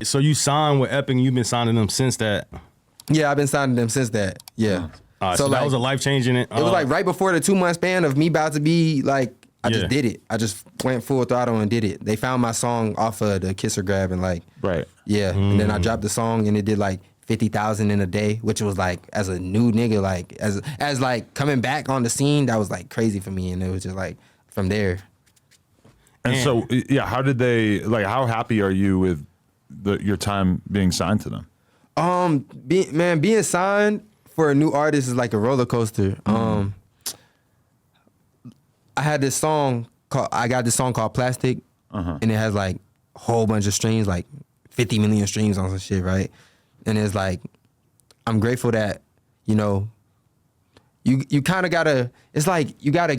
So you signed with Epic and you've been signing them since that? Yeah, I've been signing them since that. Yeah. So that was a life-changing... it was like right before the 2-month span of me about to be like, I just did it. I just went full throttle and did it. They found my song off of the Kiss or Grab and like... Right. Yeah. And then I dropped the song and it did like 50,000 in a day, which was like, as a new nigga, like, as like coming back on the scene, that was like crazy for me. And it was just like, from there. And so, yeah, how did they, like, how happy are you with your time being signed to them? Being signed for a new artist is like a roller coaster. I had this song called Plastic, and it has like a whole bunch of streams, like 50 million streams on some shit, right? And it's like, I'm grateful that, you know, you kind of gotta, it's like, you gotta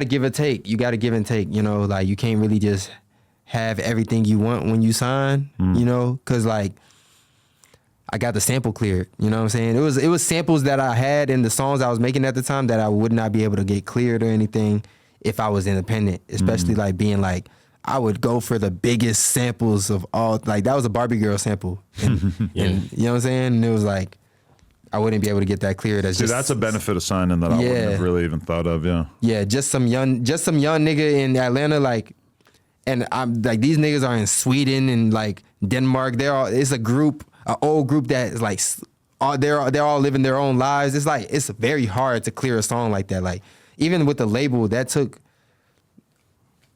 give and take. You gotta give and take, you know, like you can't really just have everything you want when you sign, you know, cause like, I got the sample cleared, you know what I'm saying? It was samples that I had in the songs I was making at the time that I would not be able to get cleared or anything if I was independent, especially like being like, I would go for the biggest samples of all, like that was a Barbie Girl sample. And, and you know what I'm saying? And it was like, I wouldn't be able to get that cleared. That's a benefit of signing that I wouldn't have really even thought of, Yeah, just some young nigga in Atlanta, like, and I'm like, these niggas are in Sweden and like Denmark. It's a group, an old group that is like, they're all living their own lives. It's like, it's very hard to clear a song like that. Like, even with the label, that took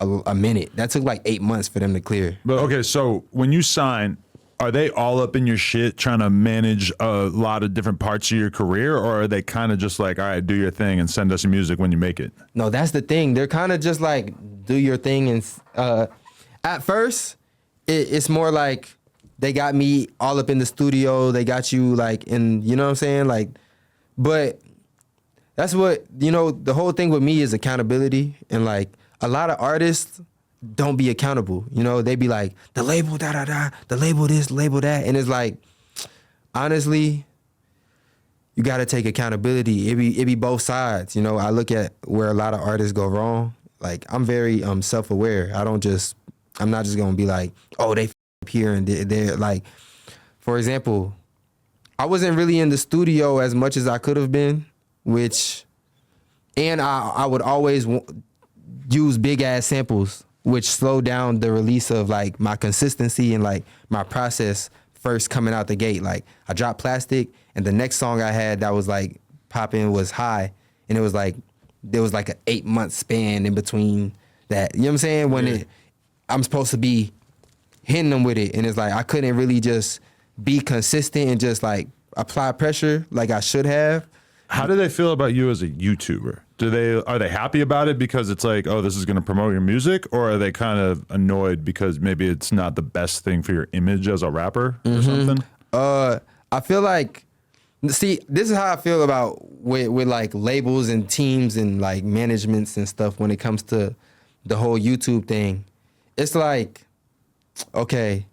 a minute. That took like 8 months for them to clear. But okay, so when you sign, are they all up in your shit trying to manage a lot of different parts of your career, or are they kind of just like, all right, do your thing and send us your music when you make it? No, that's the thing. They're kind of just like, do your thing. And at first, it's more like they got me all up in the studio. They got you like in, you know what I'm saying? Like, but that's what, you know, the whole thing with me is accountability. And like a lot of artists don't be accountable. You know, they be like, the label, the label this, label that. And it's like, honestly, you got to take accountability. It be both sides. You know, I look at where a lot of artists go wrong. Like, I'm very self-aware. I'm not just going to be like, oh, they up here and they're like, for example, I wasn't really in the studio as much as I could have been, and I would always use big ass samples, which slowed down the release of like my consistency and like my process first coming out the gate. Like I dropped Plastic and the next song I had that was like popping was High, and it was like, there was like an 8-month span in between that. You know what I'm saying? When I'm supposed to be hitting them with it, and it's like I couldn't really just be consistent and just like apply pressure like I should have. How do they feel about you as a YouTuber? Are they happy about it because it's like, oh, this is going to promote your music, or are they kind of annoyed because maybe it's not the best thing for your image as a rapper or something? I feel like, see, this is how I feel about with like labels and teams and like managements and stuff when it comes to the whole YouTube thing. It's like, okay,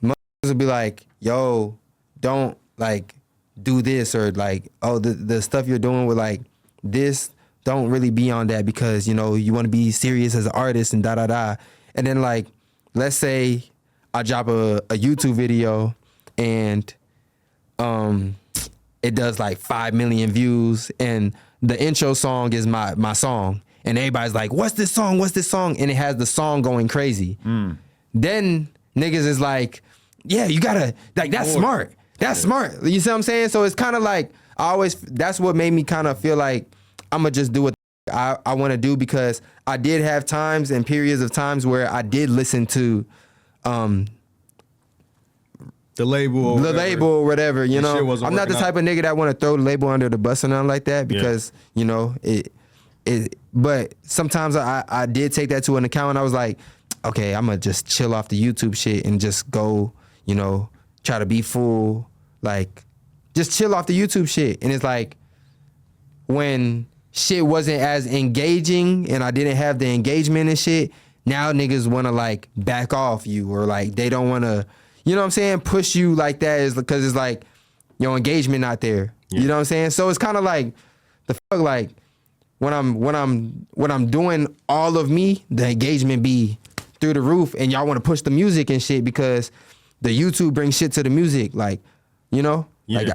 motherfuckers will be like, yo, don't like do this, or like, oh, the stuff you're doing with like this, don't really be on that because, you know, you want to be serious as an artist and da-da-da. And then like, let's say I drop a YouTube video and it does like 5 million views and the intro song is my song. And everybody's like, what's this song? What's this song? And it has the song going crazy. Then niggas is like, yeah, you gotta, like, that's smart. That's smart. You see what I'm saying? So it's kind of like, that's what made me kind of feel like I'm going to just do what I want to do, because I did have times and periods of times where I did listen to the label or whatever, you know. I'm not the type of nigga that want to throw the label under the bus or nothing like that, because, you know, but sometimes I did take that to an account, and I was like, okay, I'm going to just chill off the YouTube shit and just go, you know, try to be full, like, just chill off the YouTube shit. And it's like, when shit wasn't as engaging and I didn't have the engagement and shit, now niggas want to like back off you, or like they don't want to, you know what I'm saying, push you like that, is because it's like your engagement not there. You know what I'm saying? So it's kind of like, the fuck, like when I'm doing all of me, the engagement be through the roof, and y'all want to push the music and shit because the YouTube brings shit to the music. Like, you know, like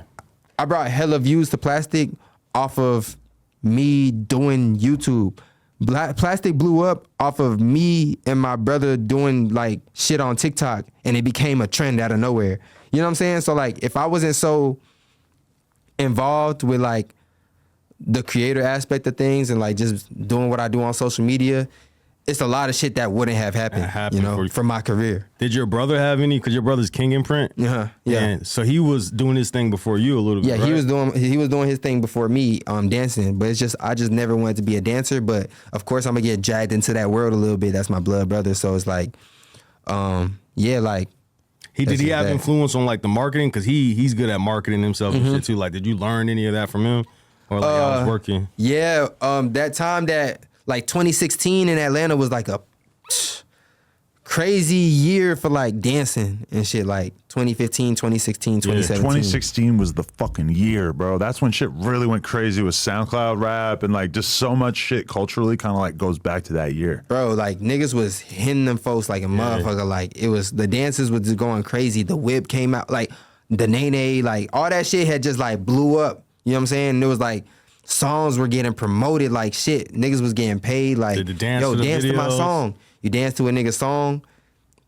I brought hella views to Plastic off of me doing YouTube. Plastic blew up off of me and my brother doing like shit on TikTok, and it became a trend out of nowhere. You know what I'm saying? So like, if I wasn't so involved with like the creator aspect of things and like just doing what I do on social media, it's a lot of shit that wouldn't have happened, you know, for my career. Did your brother have any? Because your brother's King Imprint. Yeah. And so he was doing his thing before you a little bit. Yeah, right? he was doing his thing before me, dancing. But it's just I just never wanted to be a dancer. But of course I'm gonna get dragged into that world a little bit. That's my blood brother. So it's like, yeah, like. Did he have influence on like the marketing? Because he's good at marketing himself and shit too. Like, did you learn any of that from him, or like I was working? Yeah, that time that like 2016 in Atlanta was like a crazy year for like dancing and shit. Like 2015, 2016, 2017. 2016 was the fucking year, bro. That's when shit really went crazy with SoundCloud rap and like just so much shit culturally kind of like goes back to that year. Bro, like niggas was hitting them folks like a motherfucker. Like it was, the dances was just going crazy. The whip came out, like the Nene, like all that shit had just like blew up. You know what I'm saying? And it was like songs were getting promoted like shit. Niggas was getting paid like, yo, dance to my song. You dance to a nigga's song,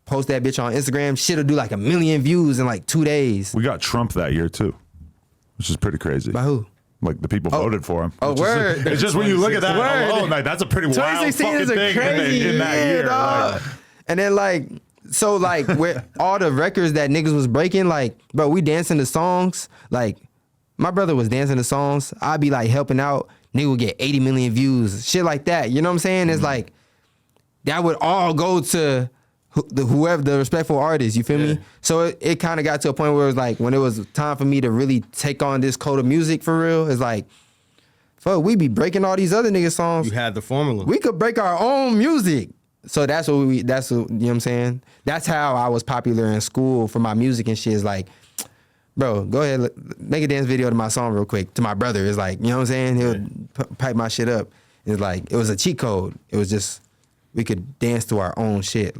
post that bitch on Instagram, shit'll do like 1 million views in like 2 days. We got Trump that year too, which is pretty crazy. By who? Like the people voted for him. Oh, word. It's just when you look at that alone, like that's a pretty wild fucking thing in that year. Like, and then like, so like with all the records that niggas was breaking, like, bro, we dancing to songs. Like my brother was dancing to songs. I'd be like helping out. Nigga would get 80 million views, shit like that. You know what I'm saying? It's like, that would all go to whoever, the respectful artist, you feel me? So it kind of got to a point where it was like, when it was time for me to really take on this code of music for real, it's like, fuck, we be breaking all these other niggas songs. You had the formula. We could break our own music. So that's what you know what I'm saying? That's how I was popular in school for my music and shit. Is like, bro, go ahead, make a dance video to my song real quick. To my brother, it's like, you know what I'm saying? He'll pipe my shit up. It's like, it was a cheat code. It was just, we could dance to our own shit.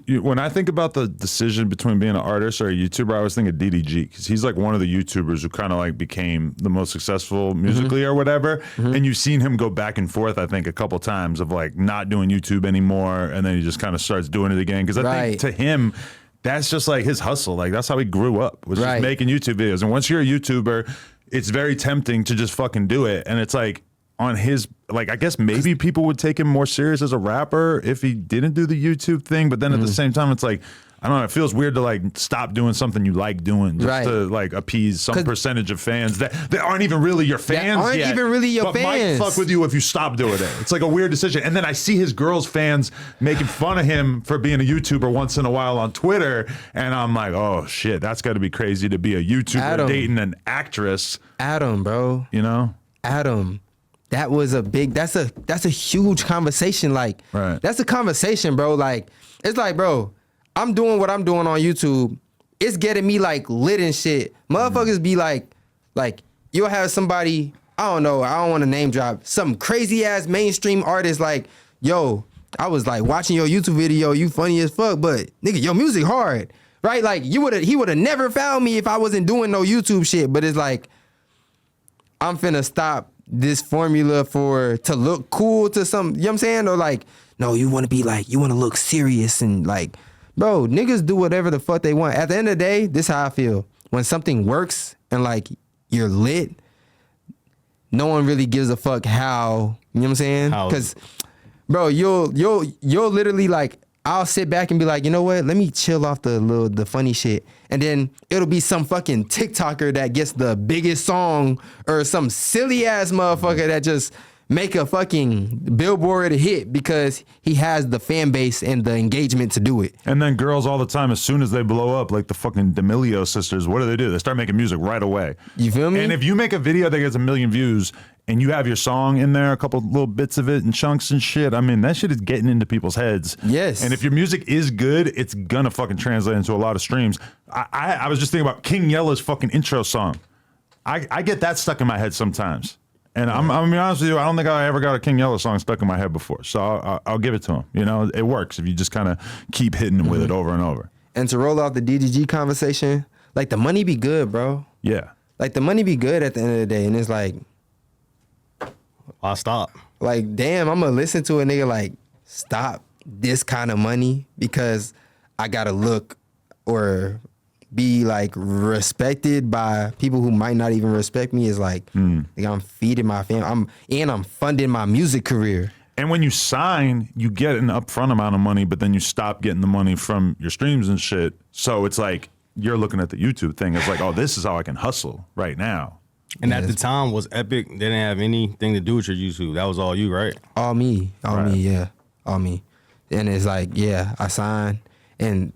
When I think about the decision between being an artist or a YouTuber, I always think of DDG because he's like one of the YouTubers who kind of like became the most successful musically or whatever. And you've seen him go back and forth, I think, a couple times of like not doing YouTube anymore, and then he just kind of starts doing it again. Because I think to him, that's just like his hustle. Like that's how he grew up, was just making YouTube videos. And once you're a YouTuber, it's very tempting to just fucking do it. And it's like, on his, like, I guess maybe people would take him more serious as a rapper if he didn't do the YouTube thing. But then at the same time, it's like, I don't know, it feels weird to like stop doing something you like doing just to like appease some percentage of fans that aren't even really your fans aren't yet, even really your but fans. might fuck with you if you stop doing it. It's like a weird decision. And then I see his girls' fans making fun of him for being a YouTuber once in a while on Twitter. And I'm like, oh shit, that's got to be crazy to be a YouTuber dating an actress. Adam, bro. You know? Adam. That was a big, that's a huge conversation. Like, that's a conversation, bro. Like, it's like, bro, I'm doing what I'm doing on YouTube. It's getting me like lit and shit. Motherfuckers be like, you'll have somebody, I don't know, I don't want to name drop, some crazy ass mainstream artist like, yo, I was like watching your YouTube video, you funny as fuck, but nigga, your music hard, right? Like he would have never found me if I wasn't doing no YouTube shit. But it's like, I'm finna stop this formula to look cool to some, you know what I'm saying? Or like, no, you want to be like, you want to look serious and like, bro, niggas do whatever the fuck they want. At the end of the day, this is how I feel. When something works and like you're lit, no one really gives a fuck how, you know what I'm saying? Because, bro, you'll literally like, I'll sit back and be like, you know what? Let me chill off the funny shit. And then it'll be some fucking TikToker that gets the biggest song or some silly ass motherfucker that just make a fucking Billboard hit because he has the fan base and the engagement to do it. And then girls all the time, as soon as they blow up, like the fucking D'Amelio sisters, what do? They start making music right away. You feel me? And if you make a video that gets 1 million views and you have your song in there, a couple little bits of it and chunks and shit, I mean, that shit is getting into people's heads. Yes. And if your music is good, it's gonna fucking translate into a lot of streams. I was just thinking about King Yella's fucking intro song. I get that stuck in my head sometimes. And I'm gonna be honest with you, I don't think I ever got a King Yella song stuck in my head before. So I'll give it to him. You know, it works if you just kind of keep hitting with it over and over. And to roll off the DDG conversation, like the money be good, bro. Yeah. Like the money be good at the end of the day, and it's like, Why stop? like damn, I'm gonna listen to a nigga like stop this kind of money because I gotta look or be like respected by people who might not even respect me. Is like I'm feeding my family. I'm funding my music career. And when you sign, you get an upfront amount of money, but then you stop getting the money from your streams and shit. So it's like you're looking at the YouTube thing. It's like, oh, this is how I can hustle right now. And at the time, was Epic, they didn't have anything to do with your YouTube. That was all you, right? All me. Right. Yeah. All me. And it's like, yeah, I signed. And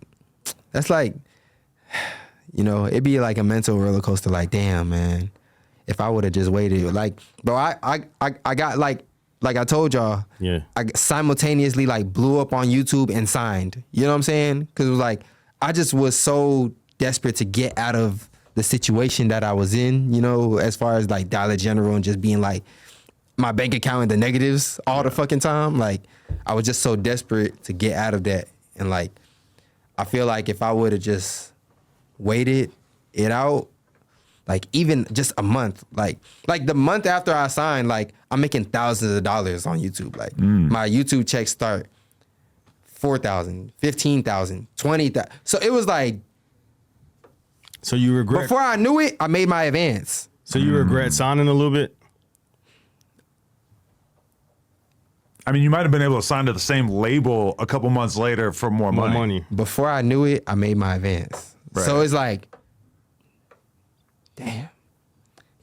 that's like, you know, it'd be like a mental roller coaster. Like, damn, man, if I would have just waited. Like, bro, I got like I told y'all, Yeah. I simultaneously like blew up on YouTube and signed. You know what I'm saying? Because it was like, I just was so desperate to get out of the situation that I was in, you know, as far as like Dollar General and just being like my bank account in the negatives all the fucking time. Like I was just so desperate to get out of that. And like, I feel like if I would have just waited it out, like even just a month, like the month after I signed, like I'm making thousands of dollars on YouTube. Like my YouTube checks start 4,000, 15,000, 20,000. So it was like, So you regret? before I knew it, I made my advance. So you regret signing a little bit? I mean, you might have been able to sign to the same label a couple months later for more More money. money. Before I knew it, I made my advance. Right. So it's like, damn.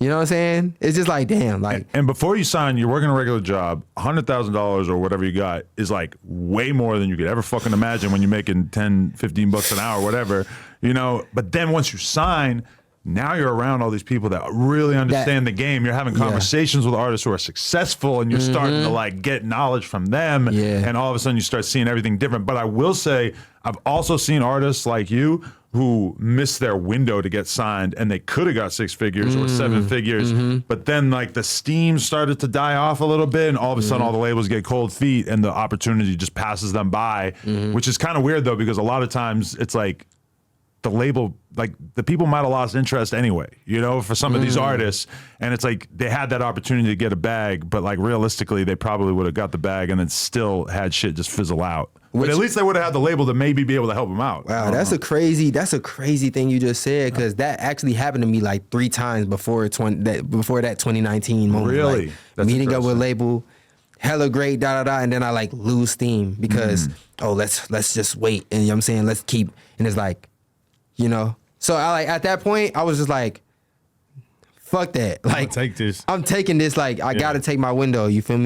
You know what I'm saying? It's just like, damn. Like, And before you sign, you're working a regular job. $100,000 or whatever you got is like way more than you could ever fucking imagine when you're making 10, 15 bucks an hour, whatever, you know. But then once you sign, now you're around all these people that really understand the game. You're having conversations with artists who are successful, and you're starting to like get knowledge from them. Yeah. And all of a sudden you start seeing everything different. But I will say, I've also seen artists like you who missed their window to get signed, and they could have got 6 figures or 7 figures, but then like the steam started to die off a little bit, and all of a sudden all the labels get cold feet, and the opportunity just passes them by, which is kind of weird though, because a lot of times it's like the label, like the people might have lost interest anyway, you know, for some of these artists, and it's like they had that opportunity to get a bag, but like realistically they probably would have got the bag and then still had shit just fizzle out. But at least they would have had the label to maybe be able to help them out. wow, that's a crazy thing you just said, because that actually happened to me like 3 times before that 2019 moment. Really? Like, That's meeting up with interesting. label, hella great, and then I like lose steam because let's just wait, and you know what I'm saying, let's keep, and it's like, you know, so I like at that point I was just like, fuck that, like Take this. I'm taking this, like I gotta take my window, you feel me?